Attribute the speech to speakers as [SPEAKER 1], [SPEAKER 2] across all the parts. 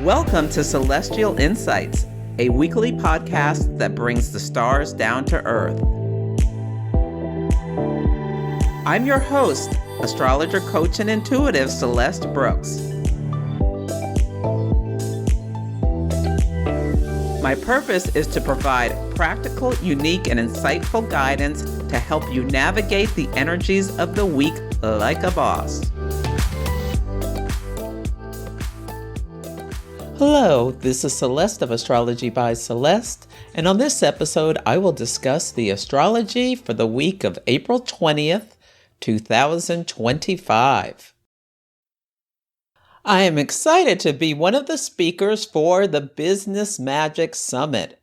[SPEAKER 1] Welcome to Celestial Insights, a weekly podcast that brings the stars down to earth. I'm your host, astrologer, coach, and intuitive Celeste Brooks. My purpose is to provide practical, unique, and insightful guidance to help you navigate the energies of the week like a boss. Hello, this is Celeste of Astrology by Celeste, and on this episode I will discuss the astrology for the week of April 20th, 2025. I am excited to be one of the speakers for the Business Magic Summit.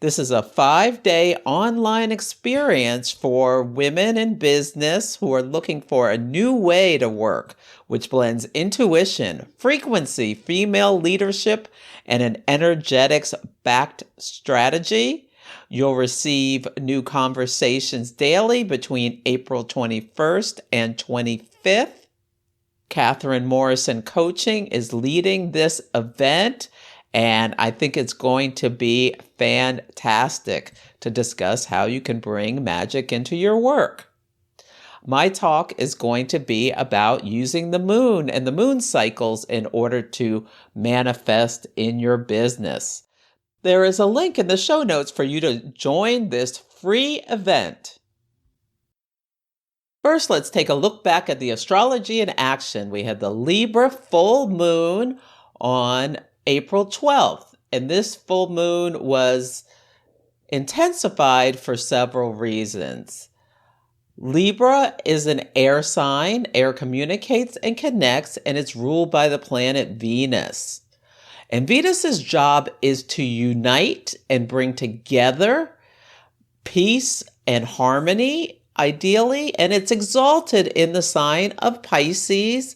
[SPEAKER 1] This is a 5-day online experience for women in business who are looking for a new way to work, which blends intuition, frequency, female leadership, and an energetics-backed strategy. You'll receive new conversations daily between April 21st and 25th. Catherine Morrison Coaching is leading this event, and I think it's going to be fantastic to discuss how you can bring magic into your work. My talk is going to be about using the moon and the moon cycles in order to manifest in your business. There is a link in the show notes for you to join this free event. First, let's take a look back at the astrology in action. We had the Libra full moon on April 12th, and this full moon was intensified for several reasons. Libra is an air sign. Air communicates and connects, and it's ruled by the planet Venus. And Venus's job is to unite and bring together peace and harmony, ideally, and it's exalted in the sign of Pisces,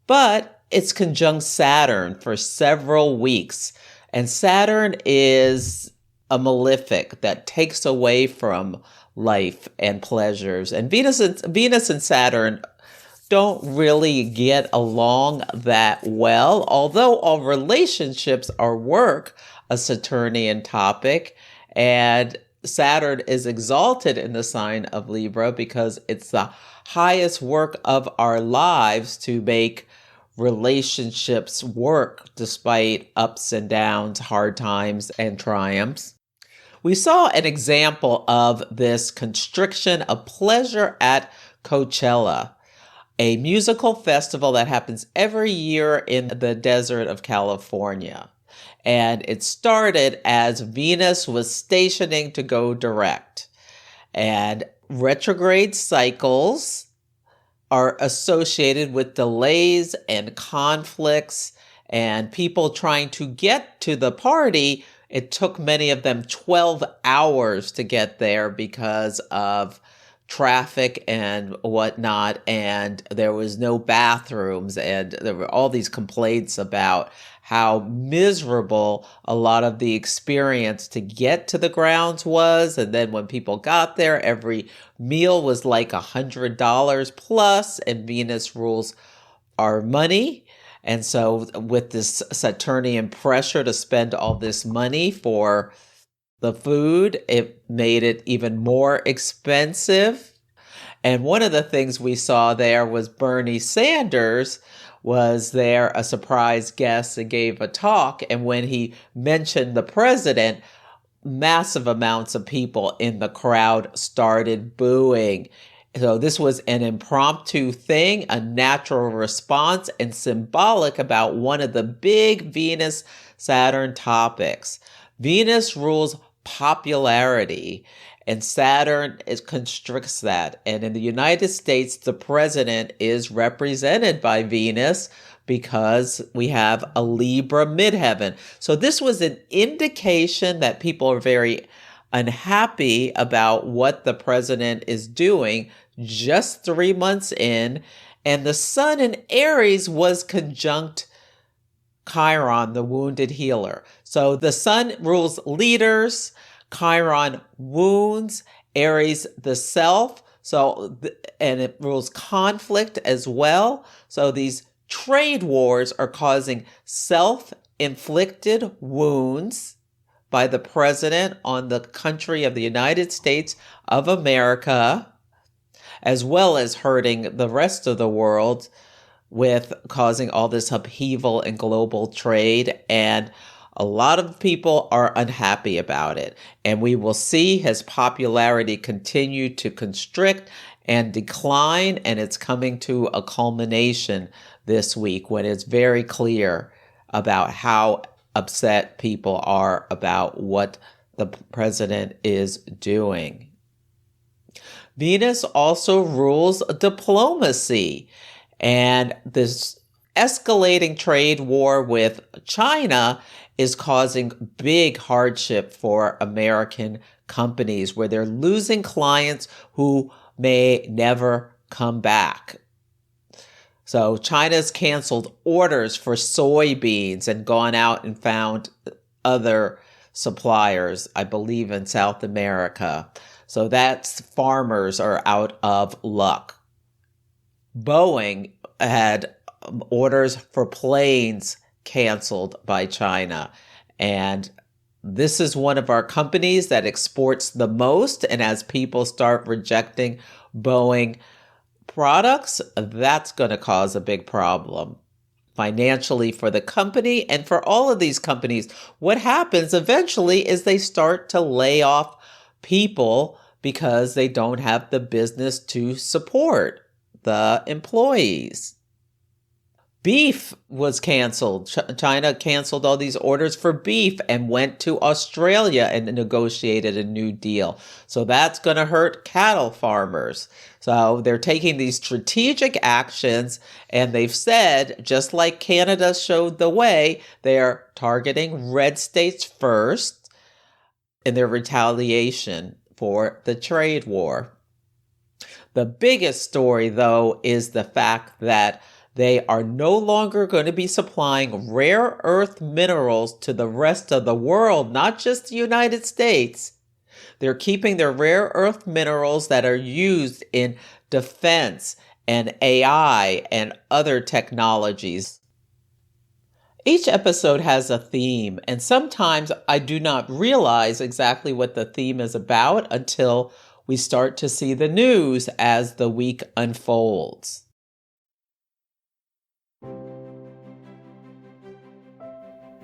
[SPEAKER 1] but it's conjunct Saturn for several weeks. And Saturn is a malefic that takes away from life and pleasures. And Venus and Saturn don't really get along that well, although all relationships are work, a Saturnian topic. And Saturn is exalted in the sign of Libra because it's the highest work of our lives to make relationships work despite ups and downs, hard times, and triumphs. We saw an example of this constriction of pleasure at Coachella, a musical festival that happens every year in the desert of California. And it started as Venus was stationing to go direct. And retrograde cycles are associated with delays and conflicts and people trying to get to the party. It took many of them 12 hours to get there because of traffic and whatnot, and there was no bathrooms, and there were all these complaints about how miserable a lot of the experience to get to the grounds was. And then when people got there, every meal was like $100 plus, and Venus rules our money. And so with this Saturnian pressure to spend all this money for the food, it made it even more expensive. And one of the things we saw there was Bernie Sanders was there, a surprise guest, and gave a talk. And when he mentioned the president, massive amounts of people in the crowd started booing. So this was an impromptu thing, a natural response, and symbolic about one of the big Venus-Saturn topics. Venus rules popularity, and Saturn constricts that. And in the United States, the president is represented by Venus because we have a Libra midheaven. So this was an indication that people are very unhappy about what the president is doing just 3 months in. And the sun in Aries was conjunct Chiron, the wounded healer. So the sun rules leaders, Chiron wounds, Aries the self. And it rules conflict as well. So these trade wars are causing self inflicted wounds by the president on the country of the United States of America, as well as hurting the rest of the world with causing all this upheaval in global trade. And a lot of people are unhappy about it. And we will see his popularity continue to constrict and decline. And it's coming to a culmination this week when it's very clear about how upset people are about what the president is doing. Venus also rules diplomacy, and this escalating trade war with China is causing big hardship for American companies, where they're losing clients who may never come back. So China's canceled orders for soybeans and gone out and found other suppliers, I believe in South America. So that's farmers are out of luck. Boeing had orders for planes canceled by China. And this is one of our companies that exports the most. And as people start rejecting Boeing products, that's going to cause a big problem financially for the company and for all of these companies. What happens eventually is they start to lay off people because they don't have the business to support the employees. Beef was canceled. China canceled all these orders for beef and went to Australia and negotiated a new deal. So that's going to hurt cattle farmers. So they're taking these strategic actions, and they've said, just like Canada showed the way, they're targeting red states first in their retaliation for the trade war. The biggest story, though, is the fact that they are no longer going to be supplying rare earth minerals to the rest of the world, not just the United States. They're keeping their rare earth minerals that are used in defense and AI and other technologies. Each episode has a theme, and sometimes I do not realize exactly what the theme is about until we start to see the news as the week unfolds.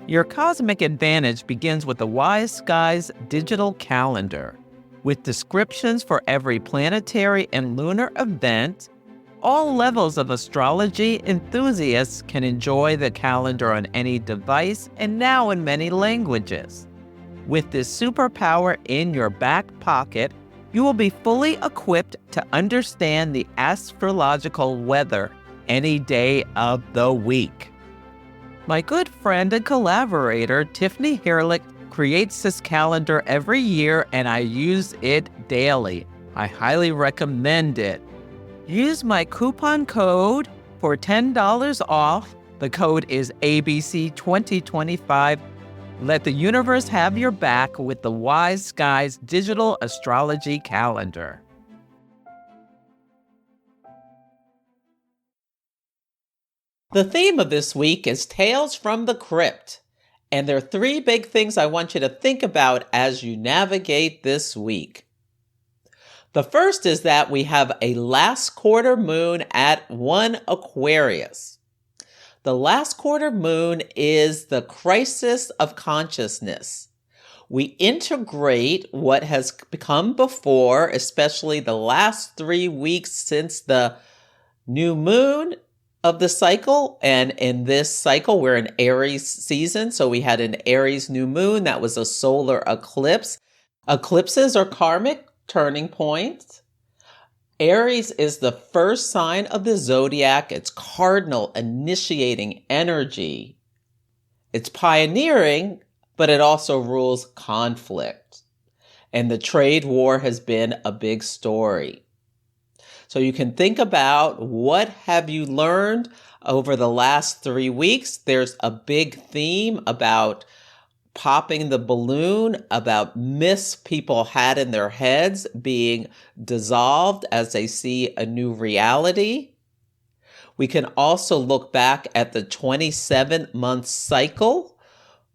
[SPEAKER 2] Your cosmic advantage begins with the Wise Skies digital calendar. With descriptions for every planetary and lunar event, all levels of astrology enthusiasts can enjoy the calendar on any device and now in many languages. With this superpower in your back pocket, you will be fully equipped to understand the astrological weather any day of the week. My good friend and collaborator, Tiffany Herlick, creates this calendar every year, and I use it daily. I highly recommend it. Use my coupon code for $10 off. The code is ABC2025. Let the universe have your back with the Wise Skies digital astrology calendar.
[SPEAKER 1] The theme of this week is Tales from the Crypt, and there are three big things I want you to think about as you navigate this week. The first is that we have a last quarter moon at 1 Aquarius. The last quarter moon is the crisis of consciousness. We integrate what has come before, especially the last 3 weeks since the new moon of the cycle. And in this cycle, we're in Aries season. So we had an Aries new moon. That was a solar eclipse. Eclipses are karmic turning points. Aries is the first sign of the zodiac. It's cardinal, initiating energy. It's pioneering, but it also rules conflict. And the trade war has been a big story. So you can think about, what have you learned over the last 3 weeks? There's a big theme about popping the balloon, about myths people had in their heads being dissolved as they see a new reality. We can also look back at the 27-month cycle,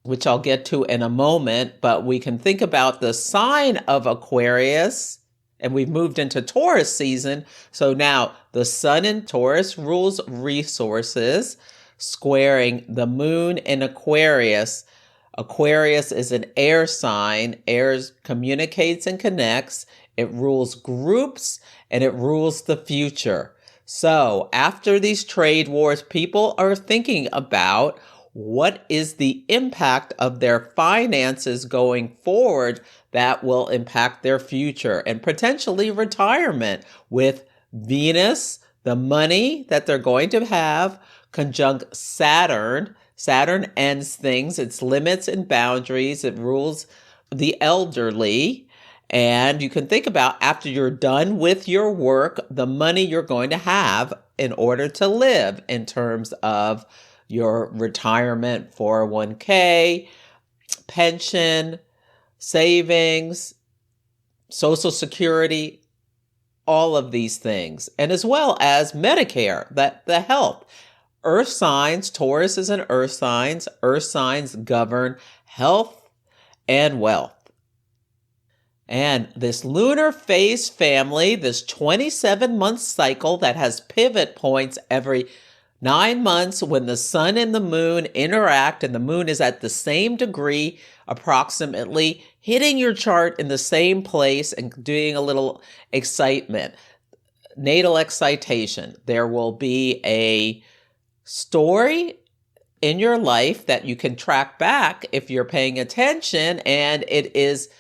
[SPEAKER 1] which I'll get to in a moment, but we can think about the sign of Aquarius, and we've moved into Taurus season. So now the sun in Taurus rules resources, squaring the moon in Aquarius. Aquarius is an air sign. Air communicates and connects. It rules groups and it rules the future. So after these trade wars, people are thinking about what is the impact of their finances going forward that will impact their future and potentially retirement, with Venus, the money that they're going to have, conjunct Saturn. Saturn ends things, its limits and boundaries. It rules the elderly. And you can think about, after you're done with your work, the money you're going to have in order to live in terms of your retirement, 401k, pension, savings, Social Security, all of these things. And as well as Medicare, the health. Earth signs, Taurus is an earth signs. Earth signs govern health and wealth. And this lunar phase family, this 27-month cycle that has pivot points every 9 months when the sun and the moon interact, and the moon is at the same degree, approximately, hitting your chart in the same place and doing a little excitement, natal excitation. There will be a story in your life that you can track back if you're paying attention, and it is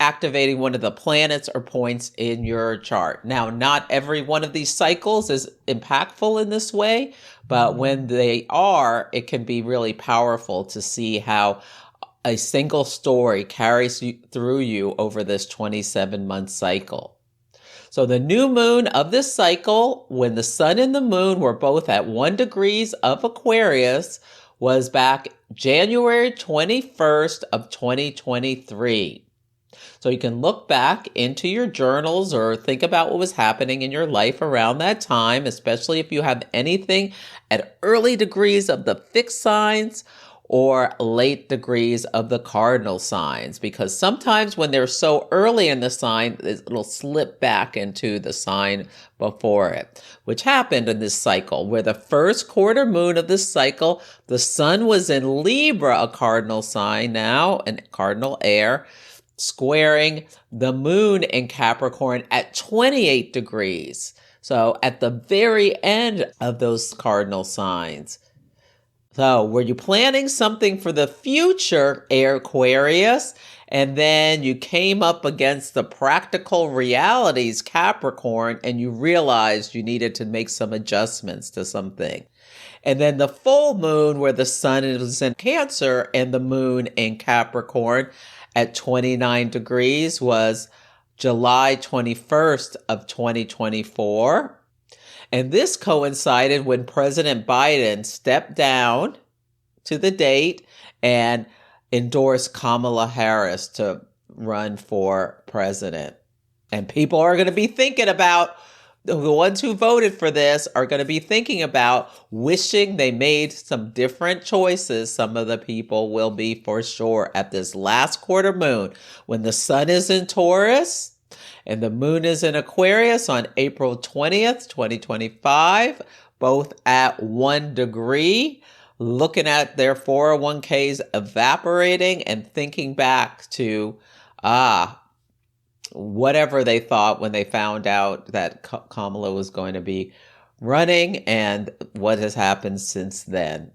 [SPEAKER 1] activating one of the planets or points in your chart. Now, not every one of these cycles is impactful in this way, but when they are, it can be really powerful to see how a single story carries you through you over this 27-month cycle. So the new moon of this cycle, when the sun and the moon were both at 1 degree of Aquarius, was back January 21st of 2023. So you can look back into your journals or think about what was happening in your life around that time, especially if you have anything at early degrees of the fixed signs or late degrees of the cardinal signs, because sometimes when they're so early in the sign, it'll slip back into the sign before it, which happened in this cycle, where the first quarter moon of this cycle, the sun was in Libra, a cardinal sign now, and cardinal air, squaring the moon in Capricorn at 28 degrees. So at the very end of those cardinal signs. So were you planning something for the future, Aquarius, and then you came up against the practical realities, Capricorn, and you realized you needed to make some adjustments to something? And then the full moon, where the sun is in Cancer and the moon in Capricorn at 29 degrees, was July 21st of 2024. And this coincided when President Biden stepped down to the date and endorsed Kamala Harris to run for president. And people are going to be thinking about, the ones who voted for this are going to be thinking about wishing they made some different choices. Some of the people will be, for sure, at this last quarter moon, when the sun is in Taurus and the moon is in Aquarius on April 20th, 2025, both at 1 degree, looking at their 401ks evaporating and thinking back to, whatever they thought when they found out that Kamala was going to be running, and what has happened since then.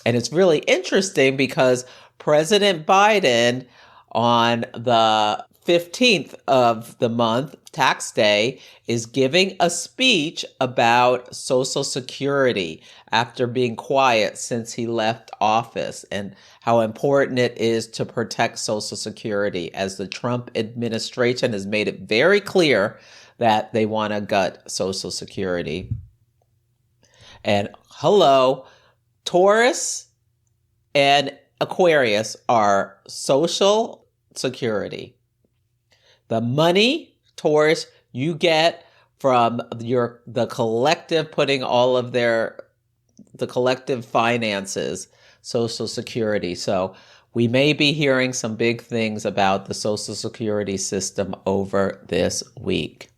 [SPEAKER 1] And it's really interesting because President Biden, on the 15th of the month, tax day, is giving a speech about Social Security after being quiet since he left office, and how important it is to protect Social Security, as the Trump administration has made it very clear that they want to gut Social Security. And hello, Taurus and Aquarius are Social Security. The money, Taurus, you get from the collective putting all of the collective finances, Social Security. So we may be hearing some big things about the Social Security system over this week.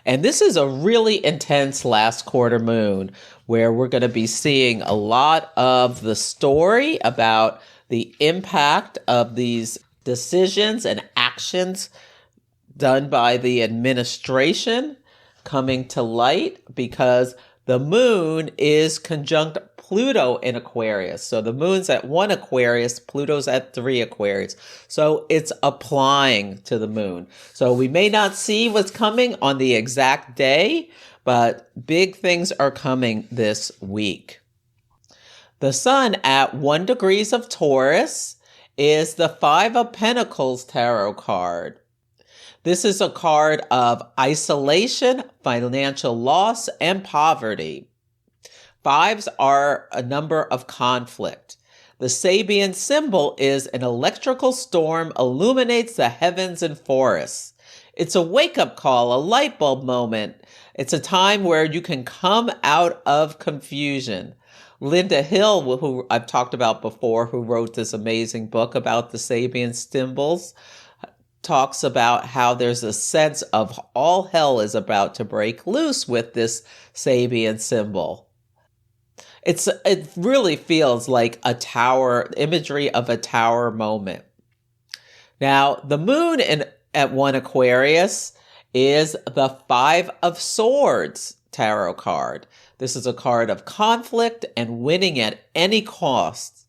[SPEAKER 1] And this is a really intense last quarter moon where we're going to be seeing a lot of the story about the impact of these decisions and actions done by the administration coming to light, because the moon is conjunct Pluto in Aquarius. So the moon's at 1 Aquarius, Pluto's at 3 Aquarius. So it's applying to the moon. So we may not see what's coming on the exact day, but big things are coming this week. The sun at 1 degrees of Taurus is the 5 of Pentacles tarot card. This is a card of isolation, financial loss, and poverty. Fives are a number of conflict. The Sabian symbol is an electrical storm illuminates the heavens and forests. It's a wake-up call, a light bulb moment. It's a time where you can come out of confusion. Linda Hill, who I've talked about before, who wrote this amazing book about the Sabian symbols, talks about how there's a sense of all hell is about to break loose with this Sabian symbol. It really feels like a tower, imagery of a tower moment. Now, the moon at 1 Aquarius is the 5 of Swords tarot card. This is a card of conflict and winning at any cost.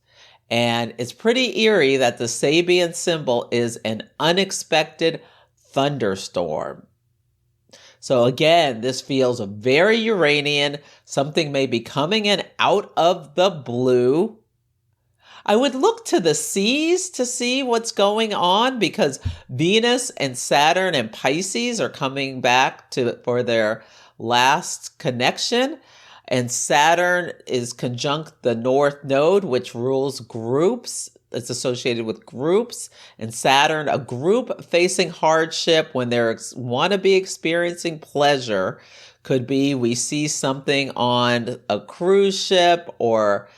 [SPEAKER 1] And it's pretty eerie that the Sabian symbol is an unexpected thunderstorm. So again, this feels very Uranian. Something may be coming in out of the blue. I would look to the seas to see what's going on, because Venus and Saturn and Pisces are coming back for their last connection. And Saturn is conjunct the North Node, which rules groups. It's associated with groups. And Saturn, a group facing hardship when they want to be experiencing pleasure. Could be we see something on a cruise ship or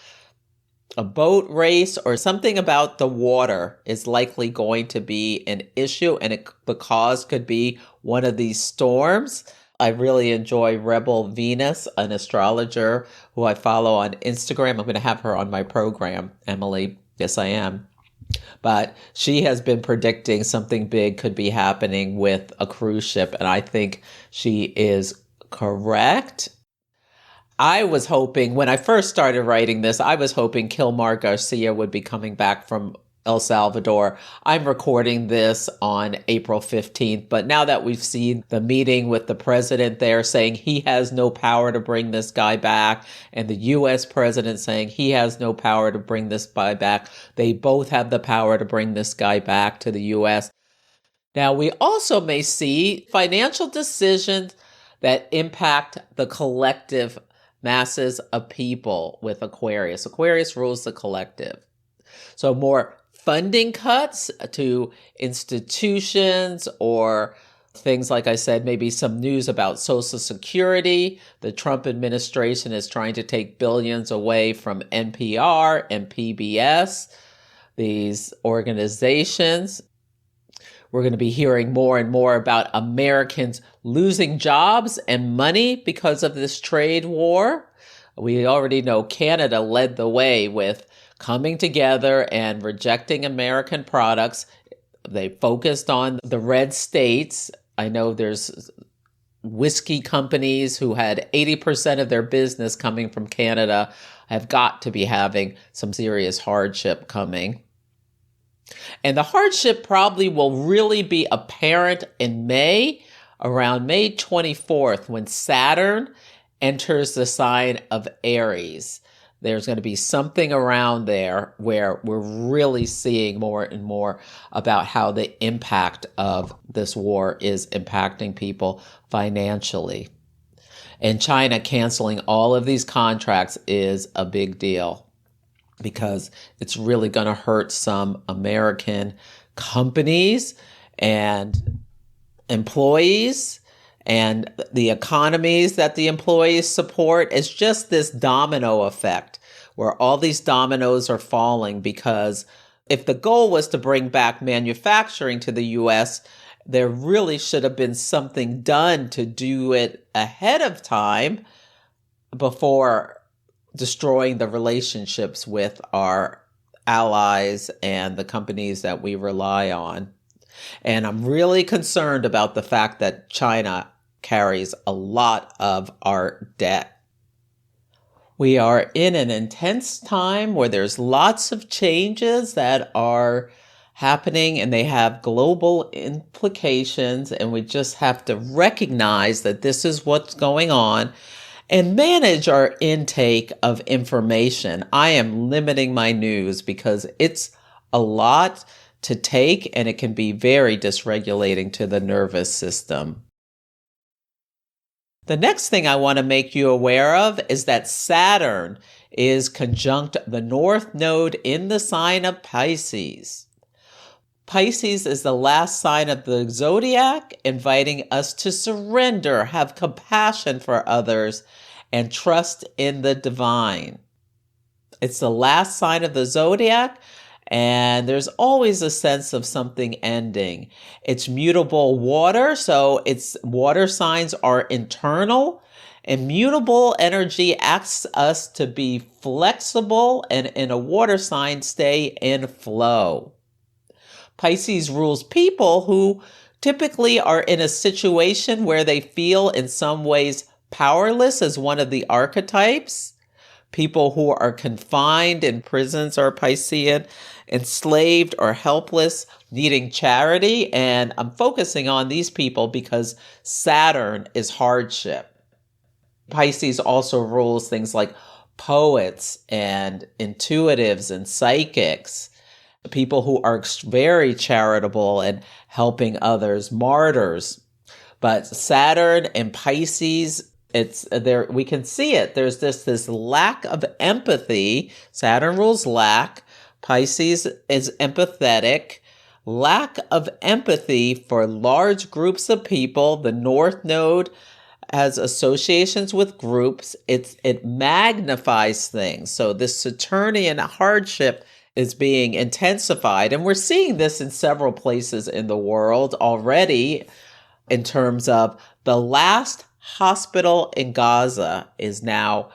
[SPEAKER 1] a boat race, or something about the water is likely going to be an issue, and the cause could be one of these storms. I really enjoy Rebel Venus, an astrologer who I follow on Instagram. I'm going to have her on my program, Emily. Yes, I am. But she has been predicting something big could be happening with a cruise ship, and I think she is correct. I was hoping, when I first started writing this, I was hoping Kilmar Garcia would be coming back from El Salvador. I'm recording this on April 15th, but now that we've seen the meeting with the president there saying he has no power to bring this guy back, and the U.S. president saying he has no power to bring this guy back, they both have the power to bring this guy back to the U.S. Now, we also may see financial decisions that impact the collective masses of people with Aquarius. Aquarius rules the collective. So more funding cuts to institutions, or things like I said, maybe some news about Social Security. The Trump administration is trying to take billions away from NPR and PBS, these organizations. We're going to be hearing more and more about Americans losing jobs and money because of this trade war. We already know Canada led the way with coming together and rejecting American products. They focused on the red states. I know there's whiskey companies who had 80% of their business coming from Canada have got to be having some serious hardship coming. And the hardship probably will really be apparent in May, around May 24th, when Saturn enters the sign of Aries. There's going to be something around there where we're really seeing more and more about how the impact of this war is impacting people financially. And China canceling all of these contracts is a big deal, because it's really going to hurt some American companies and employees and the economies that the employees support. It's just this domino effect where all these dominoes are falling, because if the goal was to bring back manufacturing to the US, there really should have been something done to do it ahead of time before destroying the relationships with our allies and the companies that we rely on. And I'm really concerned about the fact that China carries a lot of our debt. We are in an intense time where there's lots of changes that are happening and they have global implications, and we just have to recognize that this is what's going on and manage our intake of information. I am limiting my news because it's a lot to take and it can be very dysregulating to the nervous system. The next thing I want to make you aware of is that Saturn is conjunct the North Node in the sign of Pisces. Pisces is the last sign of the zodiac, inviting us to surrender, have compassion for others, and trust in the divine. It's the last sign of the zodiac, and there's always a sense of something ending. It's mutable water, so its water signs are internal. And mutable energy asks us to be flexible and in a water sign stay in flow. Pisces rules people who typically are in a situation where they feel in some ways powerless as one of the archetypes. People who are confined in prisons are Piscean, enslaved or helpless, needing charity. And I'm focusing on these people because Saturn is hardship. Pisces also rules things like poets and intuitives and psychics, people who are very charitable and helping others, martyrs. But Saturn and Pisces, it's there. We can see it. There's this lack of empathy. Saturn rules lack. Pisces is empathetic. Lack of empathy for large groups of people. The North Node has associations with groups. It magnifies things. So this Saturnian hardship is being intensified. And we're seeing this in several places in the world already, in terms of the last hospital in Gaza is now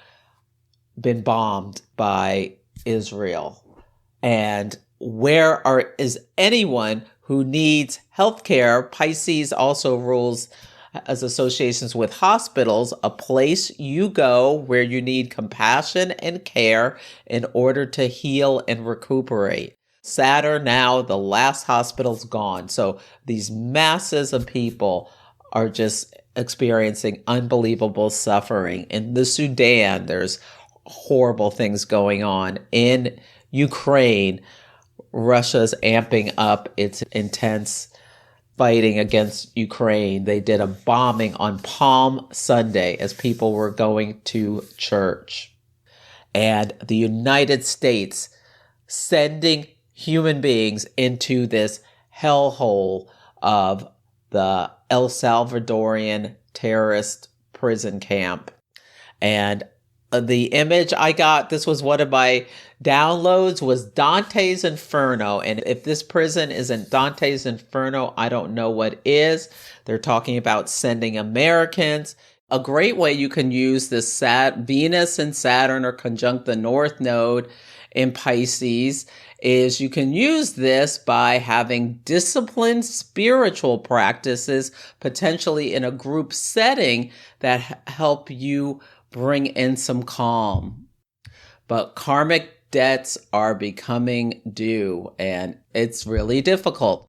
[SPEAKER 1] been bombed by Israel. And is anyone who needs healthcare? Pisces also rules as associations with hospitals, a place you go where you need compassion and care in order to heal and recuperate. Saturn now, the last hospital's gone. So these masses of people are just experiencing unbelievable suffering. In the Sudan, there's horrible things going on. In Ukraine, Russia's amping up its intense fighting against Ukraine. They did a bombing on Palm Sunday as people were going to church. And the United States sending human beings into this hellhole of the El Salvadorian terrorist prison camp. And the image I got, this was one of my downloads, was Dante's Inferno. And if this prison isn't Dante's Inferno, I don't know what is. They're talking about sending Americans. A great way you can use this Venus and Saturn are conjunct the North Node in Pisces is you can use this by having disciplined spiritual practices, potentially in a group setting, that help you bring in some calm. But karmic debts are becoming due, and it's really difficult.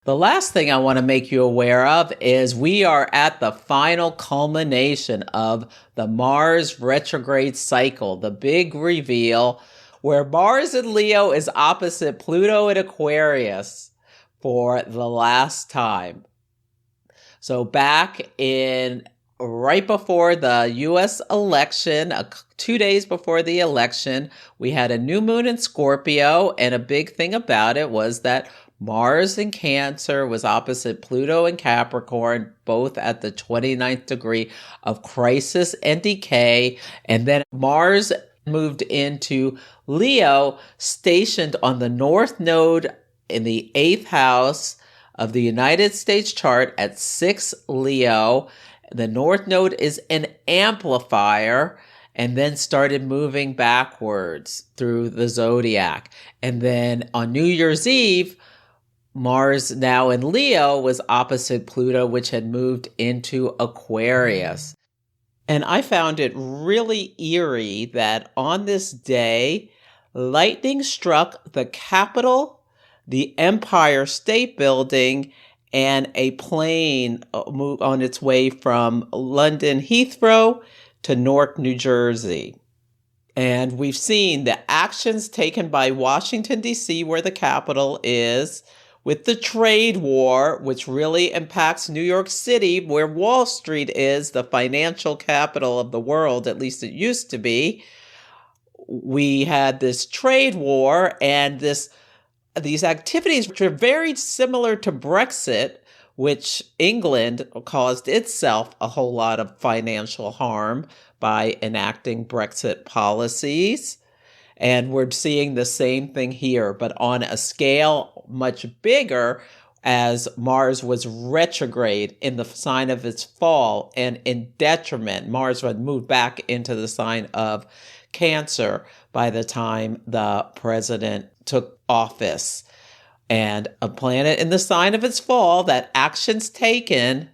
[SPEAKER 1] The last thing I want to make you aware of is we are at the final culmination of the Mars retrograde cycle, the big reveal, where Mars in Leo is opposite Pluto in Aquarius for the last time. So back in right before the U.S. election, 2 days before the election, we had a new moon in Scorpio, and a big thing about it was that Mars in Cancer was opposite Pluto in Capricorn, both at the 29th degree of crisis and decay. And then Mars moved into Leo, stationed on the North Node in the 8th house of the United States chart at 6 Leo. The North Node is an amplifier, and then started moving backwards through the zodiac. And then on New Year's Eve, Mars, now in Leo, was opposite Pluto, which had moved into Aquarius. And I found it really eerie that on this day, lightning struck the Capitol, the Empire State Building, and a plane moved on its way from London Heathrow to Newark, New Jersey. And we've seen the actions taken by Washington, D.C., where the capital is, with the trade war, which really impacts New York City, where Wall Street is, the financial capital of the world, at least it used to be. We had this trade war and these activities, which are very similar to Brexit, which England caused itself a whole lot of financial harm by enacting Brexit policies. And we're seeing the same thing here, but on a scale much bigger, as Mars was retrograde in the sign of its fall and in detriment. Mars had moved back into the sign of Cancer by the time the president took office. And a planet in the sign of its fall, that actions taken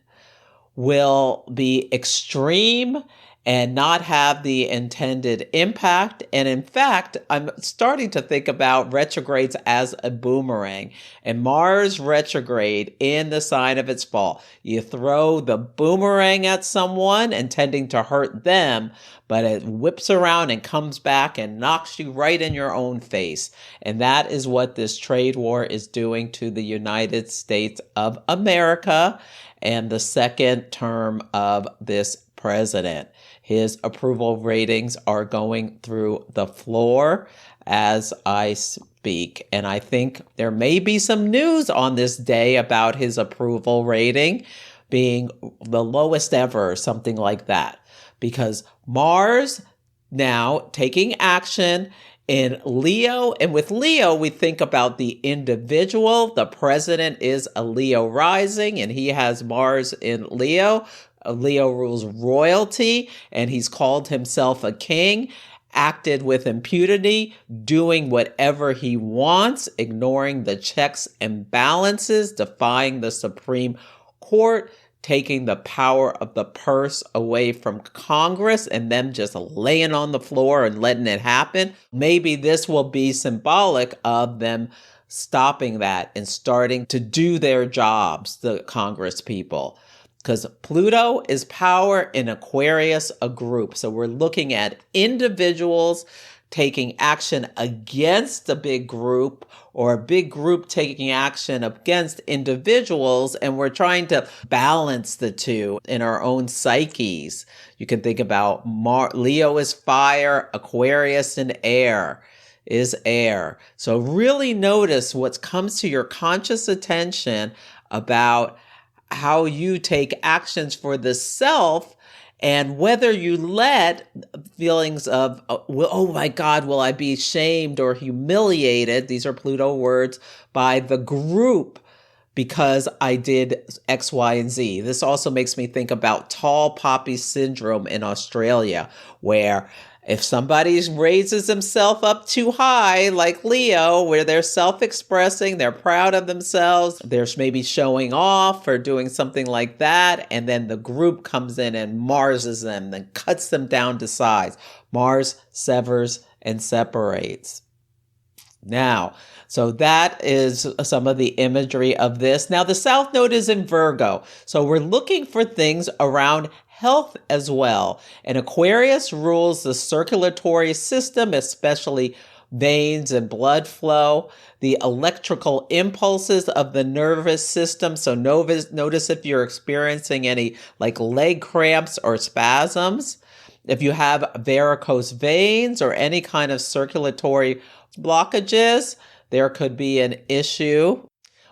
[SPEAKER 1] will be extreme and not have the intended impact. And in fact, I'm starting to think about retrogrades as a boomerang. And Mars retrograde in the sign of its fall. You throw the boomerang at someone intending to hurt them, but it whips around and comes back and knocks you right in your own face. And that is what this trade war is doing to the United States of America and the second term of this president. His approval ratings are going through the floor as I speak. And I think there may be some news on this day about his approval rating being the lowest ever, or something like that. Because Mars now taking action in Leo, and with Leo, we think about the individual. The president is a Leo rising, and he has Mars in Leo. Leo rules royalty, and he's called himself a king, acted with impunity, doing whatever he wants, ignoring the checks and balances, defying the Supreme Court, taking the power of the purse away from Congress and them just laying on the floor and letting it happen. Maybe this will be symbolic of them stopping that and starting to do their jobs, the Congress people. Because Pluto is power in Aquarius, a group. So we're looking at individuals taking action against a big group, or a big group taking action against individuals, and we're trying to balance the two in our own psyches. You can think about Leo is fire, Aquarius and air is air. So really notice what comes to your conscious attention about how you take actions for the self, and whether you let feelings of, oh my God, will I be shamed or humiliated? These are Pluto words, by the group because I did X, Y, and Z. This also makes me think about tall poppy syndrome in Australia, where if somebody raises himself up too high, like Leo, where they're self-expressing, they're proud of themselves, they're maybe showing off or doing something like that, and then the group comes in and Marses them, then cuts them down to size. Mars severs and separates. Now, so that is some of the imagery of this. Now, the South Node is in Virgo, so we're looking for things around health as well. And Aquarius rules the circulatory system, especially veins and blood flow, the electrical impulses of the nervous system. So notice if you're experiencing any like leg cramps or spasms. If you have varicose veins or any kind of circulatory blockages, there could be an issue.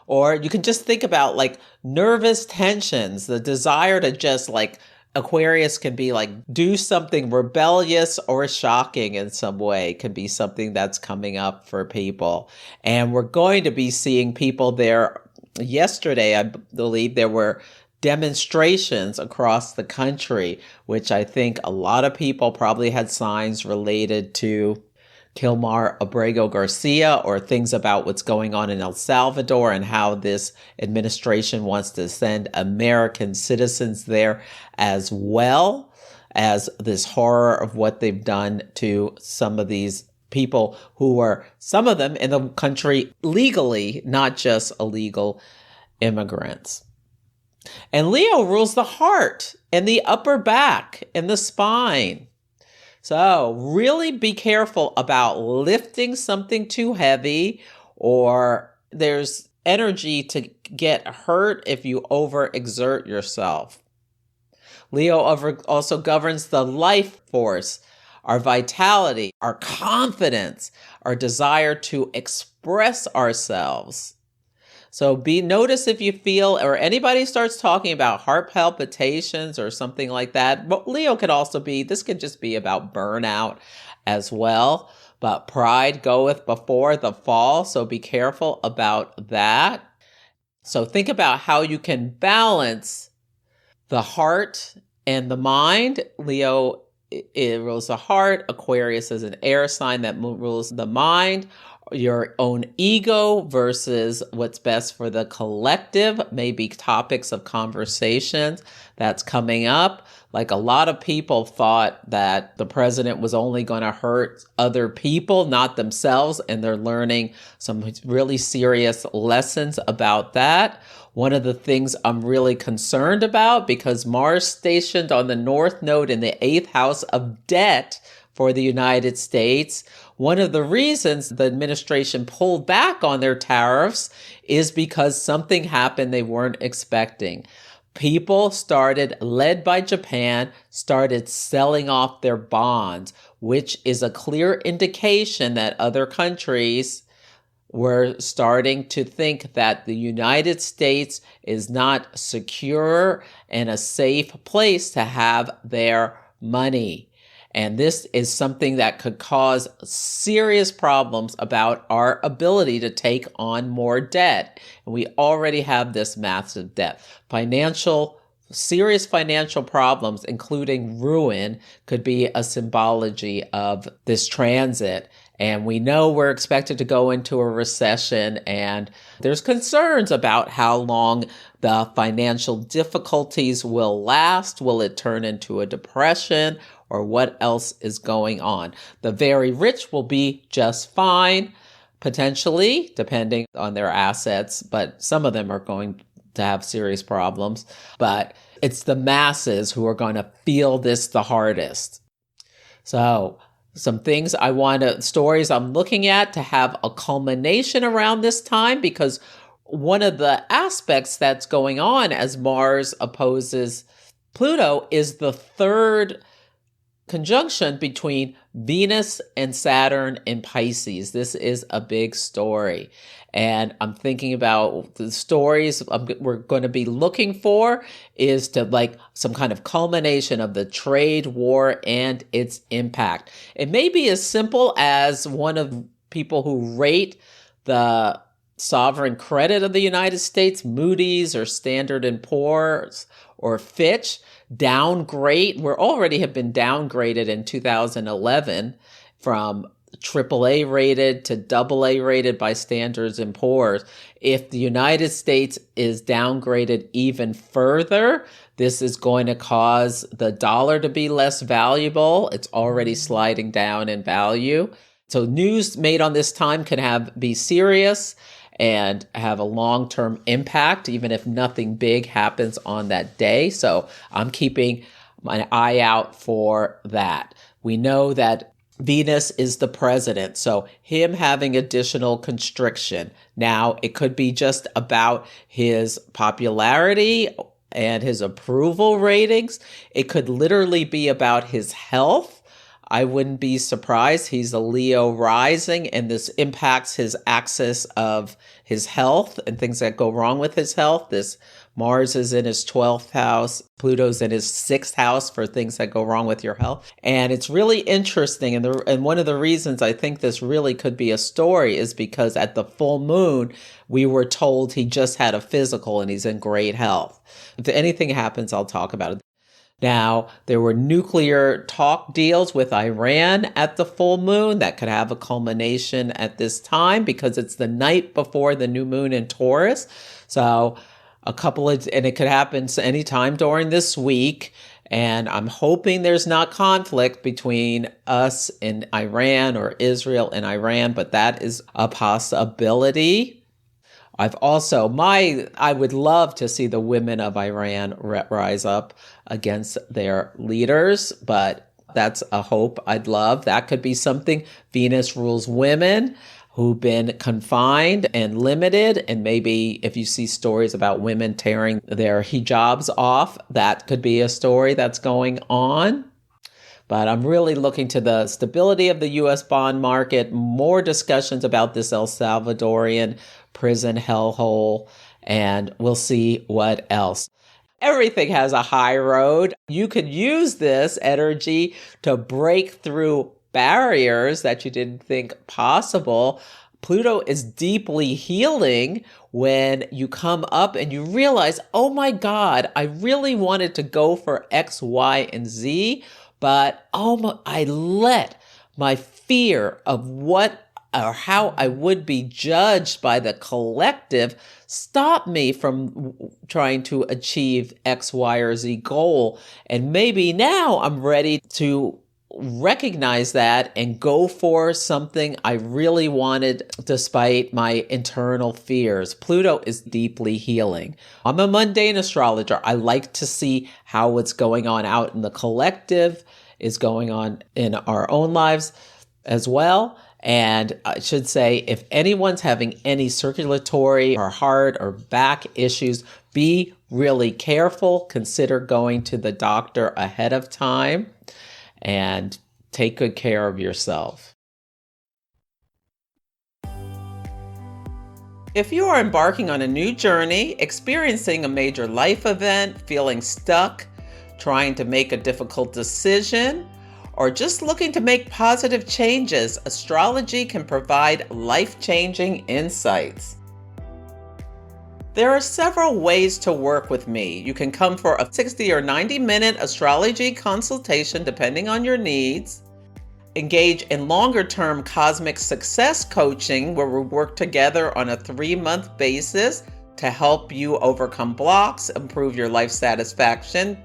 [SPEAKER 1] Or you can just think about like nervous tensions, the desire to just like Aquarius can be like do something rebellious or shocking in some way, can be something that's coming up for people. And we're going to be seeing people there. Yesterday, I believe there were demonstrations across the country, which I think a lot of people probably had signs related to Kilmar Abrego Garcia or things about what's going on in El Salvador and how this administration wants to send American citizens there, as well as this horror of what they've done to some of these people who are, some of them in the country legally, not just illegal immigrants. And Leo rules the heart and the upper back and the spine. So really be careful about lifting something too heavy, or there's energy to get hurt if you overexert yourself. Leo also governs the life force, our vitality, our confidence, our desire to express ourselves. So notice if you feel, or anybody starts talking about heart palpitations or something like that. But Leo could also be, this could just be about burnout as well. But pride goeth before the fall. So be careful about that. So think about how you can balance the heart and the mind. Leo, it rules the heart. Aquarius is an air sign that rules the mind. Your own ego versus what's best for the collective may be topics of conversations that's coming up. Like a lot of people thought that the president was only going to hurt other people, not themselves, and they're learning some really serious lessons about that. One of the things I'm really concerned about, because Mars stationed on the North Node in the 8th house of debt for the United States, one of the reasons the administration pulled back on their tariffs is because something happened they weren't expecting. People started, led by Japan, started selling off their bonds, which is a clear indication that other countries were starting to think that the United States is not secure and a safe place to have their money. And this is something that could cause serious problems about our ability to take on more debt. And we already have this massive debt. Serious financial problems, including ruin, could be a symbology of this transit. And we know we're expected to go into a recession, and there's concerns about how long the financial difficulties will last. Will it turn into a depression, or what else is going on? The very rich will be just fine, potentially, depending on their assets, but some of them are going to have serious problems. But it's the masses who are going to feel this the hardest. So some things stories I'm looking at to have a culmination around this time, because one of the aspects that's going on as Mars opposes Pluto is the third conjunction between Venus and Saturn in Pisces. This is a big story. And I'm thinking about the stories we're going to be looking for is to like some kind of culmination of the trade war and its impact. It may be as simple as one of people who rate the sovereign credit of the United States, Moody's or Standard & Poor's or Fitch, downgrade. We already have been downgraded in 2011 from AAA rated to AA rated by Standards & Poor's. If the United States is downgraded even further, this is going to cause the dollar to be less valuable. It's already sliding down in value. So news made on this time can be serious and have a long-term impact, even if nothing big happens on that day. So I'm keeping my eye out for that. We know that Venus is the president, so him having additional constriction. Now, it could be just about his popularity and his approval ratings. It could literally be about his health. I wouldn't be surprised. He's a Leo rising, and this impacts his axis of his health and things that go wrong with his health. This Mars is in his 12th house. Pluto's in his 6th house for things that go wrong with your health. And it's really interesting. And one of the reasons I think this really could be a story is because at the full moon, we were told he just had a physical and he's in great health. If anything happens, I'll talk about it. Now, there were nuclear talk deals with Iran at the full moon that could have a culmination at this time because it's the night before the new moon in Taurus. So and it could happen anytime during this week. And I'm hoping there's not conflict between us and Iran or Israel and Iran, but that is a possibility. I would love to see the women of Iran rise up against their leaders, but that's a hope I'd love. That could be something. Venus rules women who've been confined and limited. And maybe if you see stories about women tearing their hijabs off, that could be a story that's going on. But I'm really looking to the stability of the U.S. bond market, more discussions about this El Salvadorian prison hellhole, and we'll see what else. Everything has a high road. You could use this energy to break through barriers that you didn't think possible. Pluto is deeply healing when you come up and you realize, oh my God, I really wanted to go for X, Y, and Z, but I let my fear of what or how I would be judged by the collective stop me from trying to achieve X, Y, or Z goal. And maybe now I'm ready to recognize that and go for something I really wanted despite my internal fears. Pluto is deeply healing. I'm a mundane astrologer. I like to see how what's going on out in the collective is going on in our own lives as well. And I should say, if anyone's having any circulatory or heart or back issues, be really careful. Consider going to the doctor ahead of time and take good care of yourself. If you are embarking on a new journey, experiencing a major life event, feeling stuck, trying to make a difficult decision, or just looking to make positive changes, astrology can provide life-changing insights. There are several ways to work with me. You can come for a 60 or 90-minute astrology consultation depending on your needs. Engage in longer-term cosmic success coaching where we work together on a 3-month basis to help you overcome blocks, improve your life satisfaction,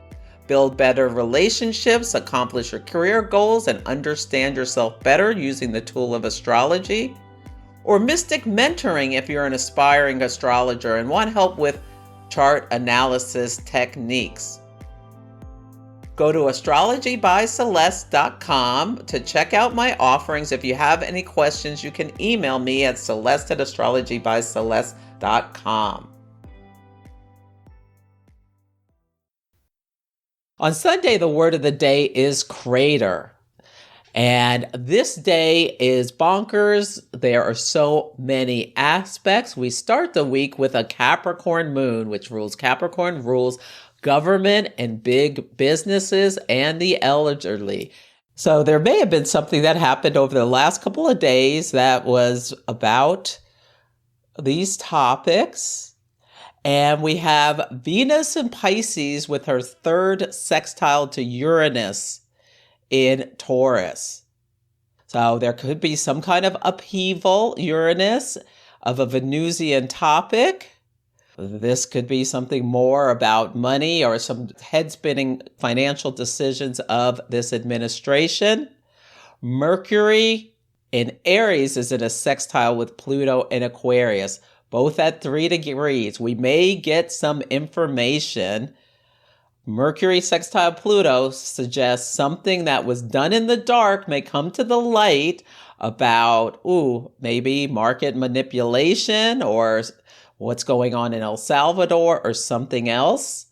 [SPEAKER 1] build better relationships, accomplish your career goals, and understand yourself better using the tool of astrology. Or mystic mentoring if you're an aspiring astrologer and want help with chart analysis techniques. Go to astrologybyceleste.com to check out my offerings. If you have any questions, you can email me at celeste@astrologybyceleste.com. On Sunday, the word of the day is crater. And this day is bonkers. There are so many aspects. We start the week with a Capricorn moon, which rules government and big businesses and the elderly. So there may have been something that happened over the last couple of days that was about these topics. And we have Venus in Pisces with her third sextile to Uranus in Taurus. So there could be some kind of upheaval, Uranus, of a Venusian topic. This could be something more about money or some head-spinning financial decisions of this administration. Mercury in Aries is in a sextile with Pluto in Aquarius, both at 3 degrees. We may get some information. Mercury sextile Pluto suggests something that was done in the dark may come to the light about, maybe market manipulation or what's going on in El Salvador or something else.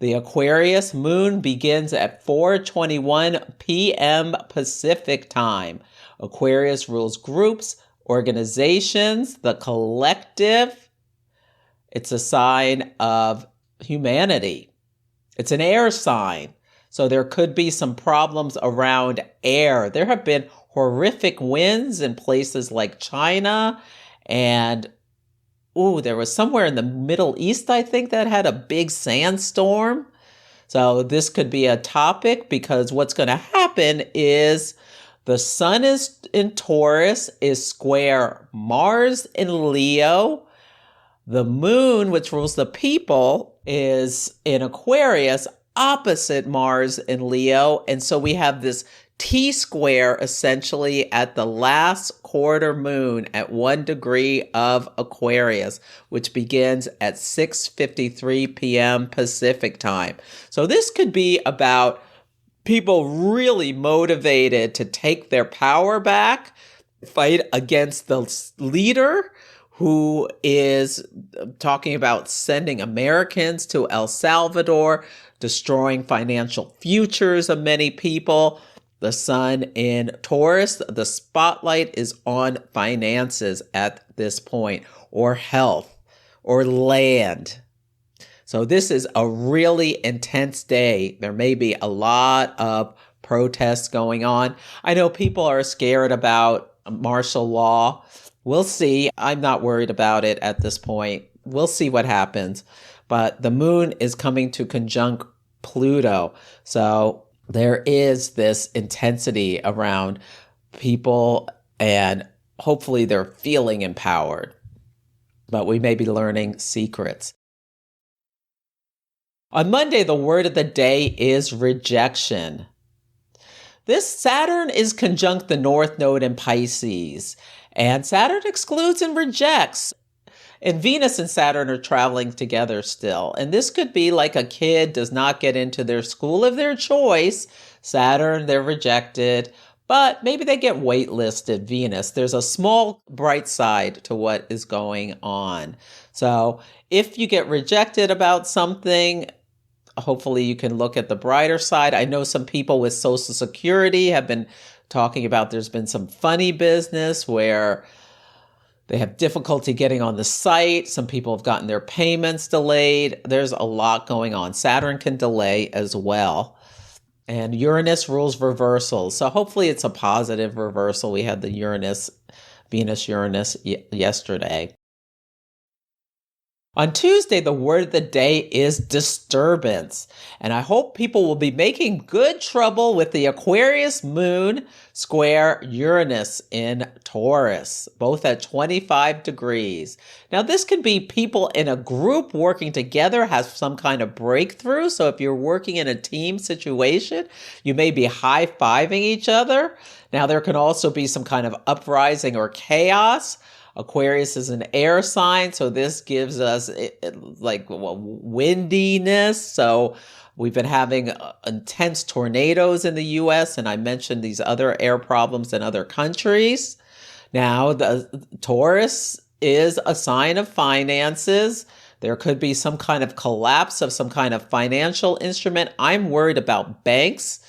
[SPEAKER 1] The Aquarius Moon begins at 4:21 p.m. Pacific time. Aquarius rules groups, organizations, the collective. It's a sign of humanity. It's an air sign. So there could be some problems around air. There have been horrific winds in places like China, and there was somewhere in the Middle East, I think, that had a big sandstorm. So this could be a topic, because what's going to happen is the sun is in Taurus, is square Mars in Leo. The moon, which rules the people, is in Aquarius, opposite Mars in Leo. And so we have this T-square essentially at the last quarter moon at 1 degree of Aquarius, which begins at 6:53 p.m. Pacific time. So this could be about people really motivated to take their power back, fight against the leader who is talking about sending Americans to El Salvador, destroying financial futures of many people. The sun in Taurus, the spotlight is on finances at this point, or health, or land. So this is a really intense day. There may be a lot of protests going on. I know people are scared about martial law. We'll see. I'm not worried about it at this point. We'll see what happens. But the moon is coming to conjunct Pluto. So there is this intensity around people, and hopefully they're feeling empowered. But we may be learning secrets. On Monday, the word of the day is rejection. This Saturn is conjunct the North Node in Pisces, and Saturn excludes and rejects. And Venus and Saturn are traveling together still. And this could be like a kid does not get into their school of their choice. Saturn, they're rejected, but maybe they get waitlisted, Venus. There's a small bright side to what is going on. So if you get rejected about something, hopefully you can look at the brighter side. I know some people with Social Security have been talking about there's been some funny business where they have difficulty getting on the site. Some people have gotten their payments delayed. There's a lot going on. Saturn can delay as well. And Uranus rules reversals. So hopefully it's a positive reversal. We had the Venus-Uranus yesterday. On Tuesday, the word of the day is disturbance. And I hope people will be making good trouble with the Aquarius Moon square Uranus in Taurus, both at 25 degrees. Now, this can be people in a group working together, have some kind of breakthrough. So if you're working in a team situation, you may be high-fiving each other. Now, there can also be some kind of uprising or chaos. Aquarius is an air sign, so this gives us windiness. So we've been having intense tornadoes in the U.S., and I mentioned these other air problems in other countries. Now, the Taurus is a sign of finances. There could be some kind of collapse of some kind of financial instrument. I'm worried about banks.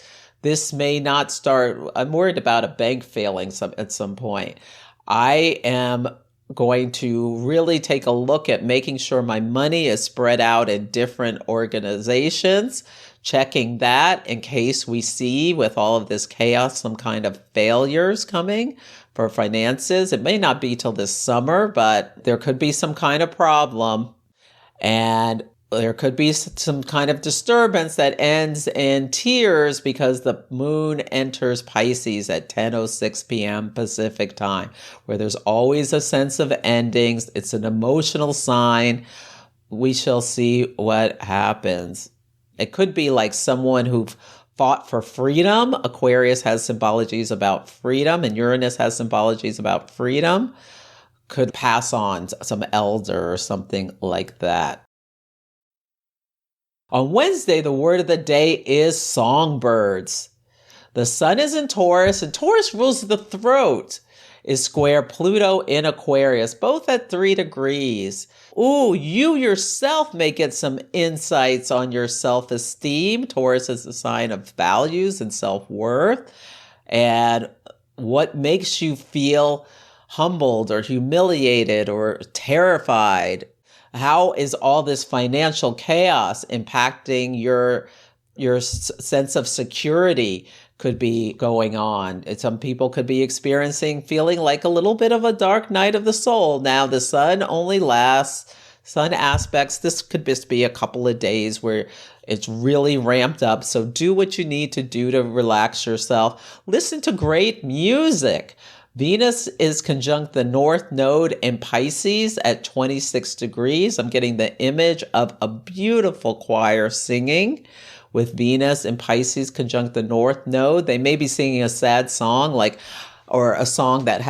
[SPEAKER 1] This may not start. I'm worried about a bank failing at some point. I am going to really take a look at making sure my money is spread out in different organizations, checking that in case we see with all of this chaos some kind of failures coming for finances. It may not be till this summer, but there could be some kind of problem, and there could be some kind of disturbance that ends in tears because the moon enters Pisces at 10:06 p.m. Pacific time, where there's always a sense of endings. It's an emotional sign. We shall see what happens. It could be like someone who fought for freedom. Aquarius has symbologies about freedom, and Uranus has symbologies about freedom. Could pass on some elder or something like that. On Wednesday, the word of the day is songbirds. The sun is in Taurus, and Taurus rules the throat. is square Pluto in Aquarius, both at 3 degrees. Ooh, you yourself may get some insights on your self-esteem. Taurus is a sign of values and self-worth. And what makes you feel humbled or humiliated or terrified? How is all this financial chaos impacting your sense of security? Could be going on. Some people could be feeling like a little bit of a dark night of the soul. Now, the sun aspects, this could just be a couple of days where it's really ramped up. So do what you need to do to relax yourself. Listen to great music. Venus is conjunct the North Node in Pisces at 26 degrees. I'm getting the image of a beautiful choir singing with Venus and Pisces conjunct the North Node. They may be singing a sad song, or a song that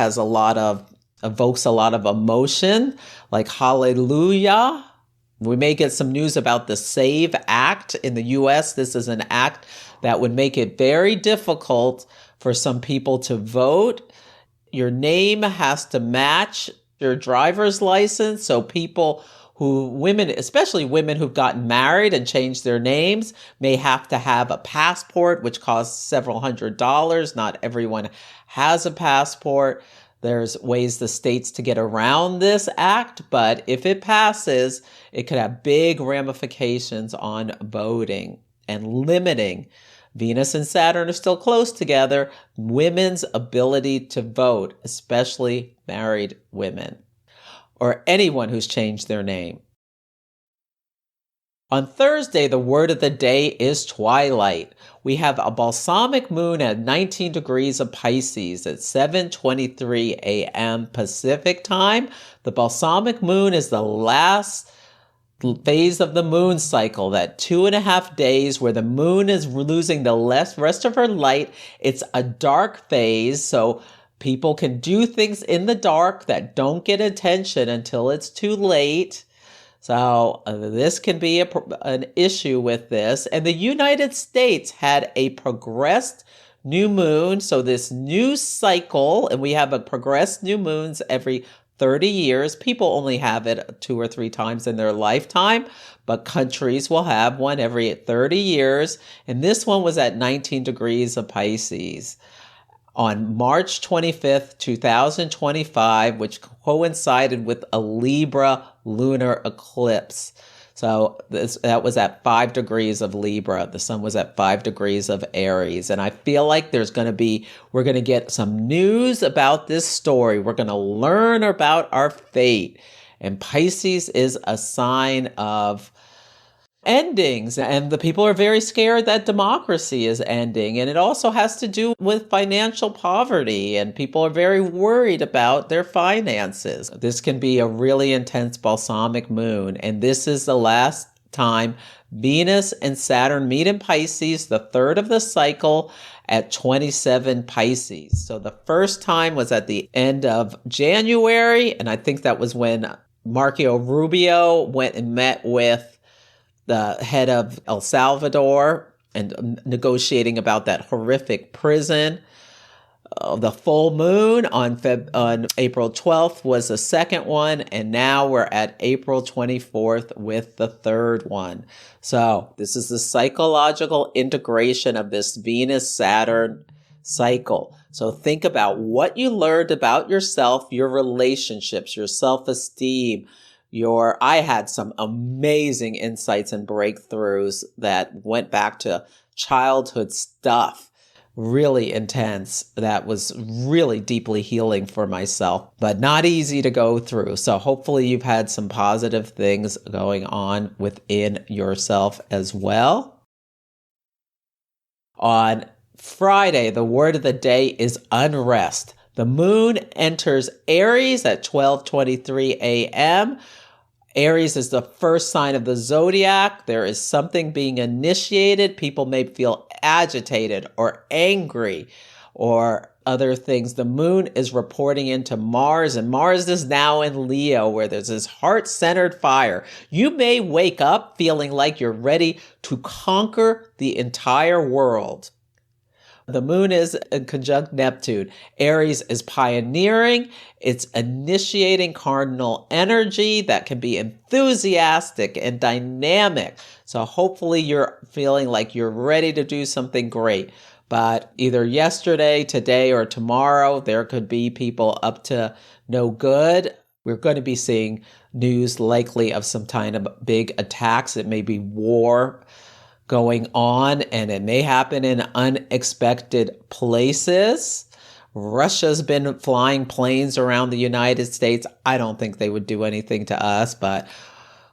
[SPEAKER 1] evokes a lot of emotion, like Hallelujah. We may get some news about the SAVE Act in the US. This is an act that would make it very difficult for some people to vote. Your name has to match your driver's license. So especially women who've gotten married and changed their names, may have to have a passport, which costs several $100s. Not everyone has a passport. There's ways the states to get around this act, but if it passes, it could have big ramifications on voting and limiting. Venus and Saturn are still close together, women's ability to vote, especially married women, or anyone who's changed their name. On Thursday, the word of the day is twilight. We have a balsamic moon at 19 degrees of Pisces at 7:23 a.m. Pacific time. The balsamic moon is the last phase of the moon cycle, that 2.5 days where the moon is losing the rest of her light. It's a dark phase, so people can do things in the dark that don't get attention until it's too late. So this can be an issue with this. And the United States had a progressed new moon. So this new cycle, and we have a progressed new moons every 30 years. People only have it 2 or 3 times in their lifetime, but countries will have one every 30 years. And this one was at 19 degrees of Pisces on March 25th, 2025, which coincided with a Libra lunar eclipse. So that was at 5 degrees of Libra. The sun was at 5 degrees of Aries. And I feel like we're going to get some news about this story. We're going to learn about our fate. And Pisces is a sign of endings, and the people are very scared that democracy is ending. And it also has to do with financial poverty, and people are very worried about their finances. This can be a really intense balsamic moon, and this is the last time Venus and Saturn meet in Pisces, the third of the cycle at 27 Pisces. So the first time was at the end of January, and I think that was when Marco Rubio went and met with the head of El Salvador and negotiating about that horrific prison. The full moon on April 12th was the second one, and now we're at April 24th with the third one. So this is the psychological integration of this Venus-Saturn cycle. So think about what you learned about yourself, your relationships, your self-esteem, I had some amazing insights and breakthroughs that went back to childhood stuff. Really intense. That was really deeply healing for myself, but not easy to go through. So hopefully you've had some positive things going on within yourself as well. On Friday, the word of the day is unrest. The moon enters Aries at 12:23 a.m. Aries is the first sign of the zodiac. There is something being initiated. People may feel agitated or angry or other things. The moon is reporting into Mars, and Mars is now in Leo, where there's this heart-centered fire. You may wake up feeling like you're ready to conquer the entire world. The moon is in conjunct Neptune. Aries is pioneering. It's initiating cardinal energy that can be enthusiastic and dynamic. So hopefully you're feeling like you're ready to do something great. But either yesterday, today, or tomorrow, there could be people up to no good. We're going to be seeing news likely of some kind of big attacks. It may be war going on, and it may happen in unexpected places. Russia's been flying planes around the United States. I don't think they would do anything to us, but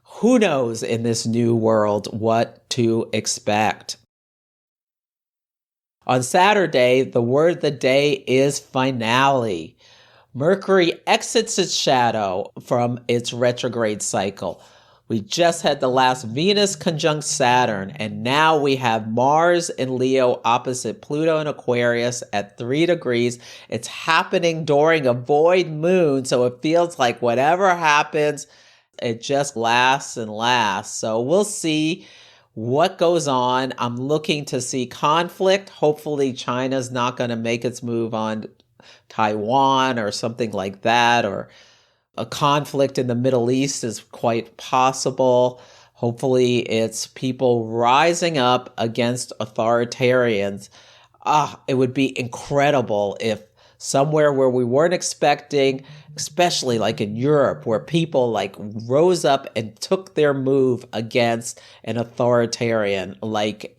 [SPEAKER 1] who knows in this new world what to expect. On Saturday, the word of the day is finale. Mercury exits its shadow from its retrograde cycle. We just had the last Venus conjunct Saturn, and now we have Mars in Leo opposite Pluto in Aquarius at 3 degrees. It's happening during a void moon, so it feels like whatever happens, it just lasts and lasts. So we'll see what goes on. I'm looking to see conflict. Hopefully China's not going to make its move on Taiwan or something like that, or a conflict in the Middle East is quite possible. Hopefully it's people rising up against authoritarians. It would be incredible if somewhere where we weren't expecting, especially like in Europe, where people like rose up and took their move against an authoritarian, like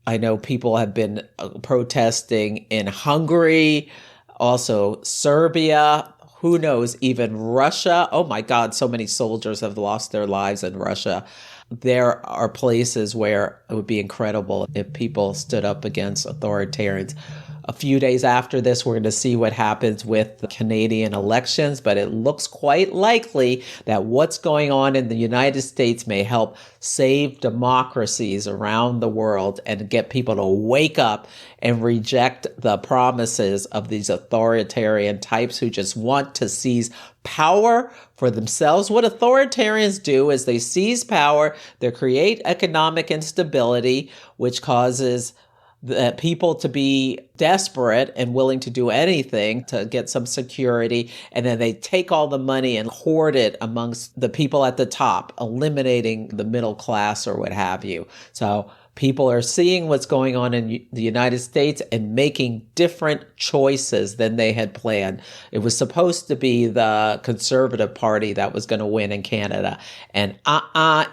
[SPEAKER 1] I know people have been protesting in Hungary, also Serbia, who knows, even Russia. Oh my God, so many soldiers have lost their lives in Russia. There are places where it would be incredible if people stood up against authoritarians. A few days after this, we're going to see what happens with the Canadian elections, but it looks quite likely that what's going on in the United States may help save democracies around the world and get people to wake up and reject the promises of these authoritarian types who just want to seize power for themselves. What authoritarians do is they seize power, they create economic instability, which causes the people to be desperate and willing to do anything to get some security. And then they take all the money and hoard it amongst the people at the top, eliminating the middle class or what have you. So people are seeing what's going on in the United States and making different choices than they had planned. It was supposed to be the Conservative Party that was going to win in Canada. And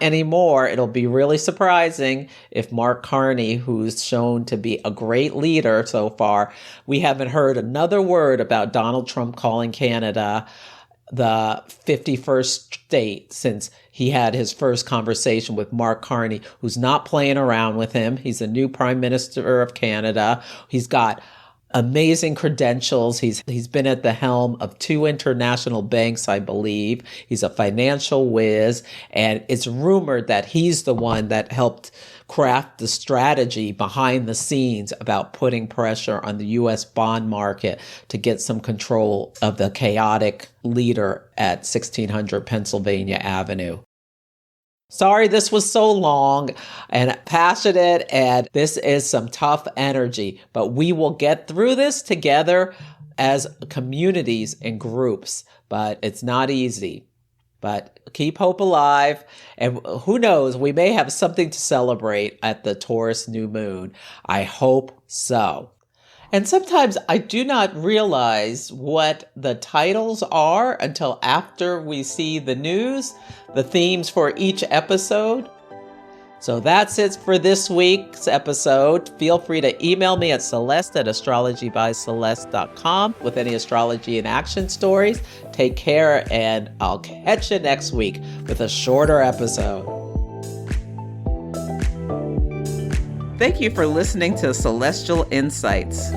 [SPEAKER 1] anymore, it'll be really surprising if Mark Carney, who's shown to be a great leader so far, we haven't heard another word about Donald Trump calling Canada the 51st state since he had his first conversation with Mark Carney, who's not playing around with him. He's the new Prime Minister of Canada. He's got amazing credentials. He's been at the helm of 2 international banks, I believe. He's a financial whiz, and it's rumored that he's the one that helped craft the strategy behind the scenes about putting pressure on the U.S. bond market to get some control of the chaotic leader at 1600 Pennsylvania Avenue. Sorry this was so long and passionate, and this is some tough energy, but we will get through this together as communities and groups, but it's not easy. But keep hope alive, and who knows, we may have something to celebrate at the Taurus new moon. I hope so. And sometimes I do not realize what the titles are until after we see the news, the themes for each episode. So that's it for this week's episode. Feel free to email me at celeste@astrologybyceleste.com with any astrology in action stories. Take care, and I'll catch you next week with a shorter episode. Thank you for listening to Celestial Insights.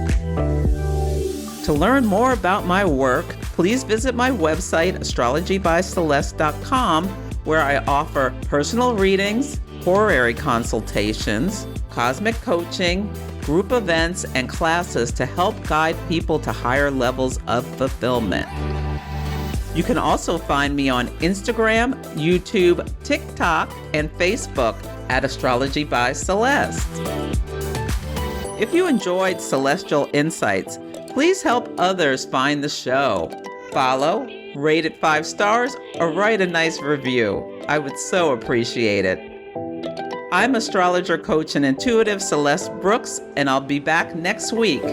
[SPEAKER 1] To learn more about my work, please visit my website, astrologybyceleste.com, where I offer personal readings, horary consultations, cosmic coaching, group events, and classes to help guide people to higher levels of fulfillment. You can also find me on Instagram, YouTube, TikTok, and Facebook at Astrology by Celeste. If you enjoyed Celestial Insights, please help others find the show. Follow, rate it 5 stars, or write a nice review. I would so appreciate it. I'm astrologer, coach, and intuitive Celeste Brooks, and I'll be back next week.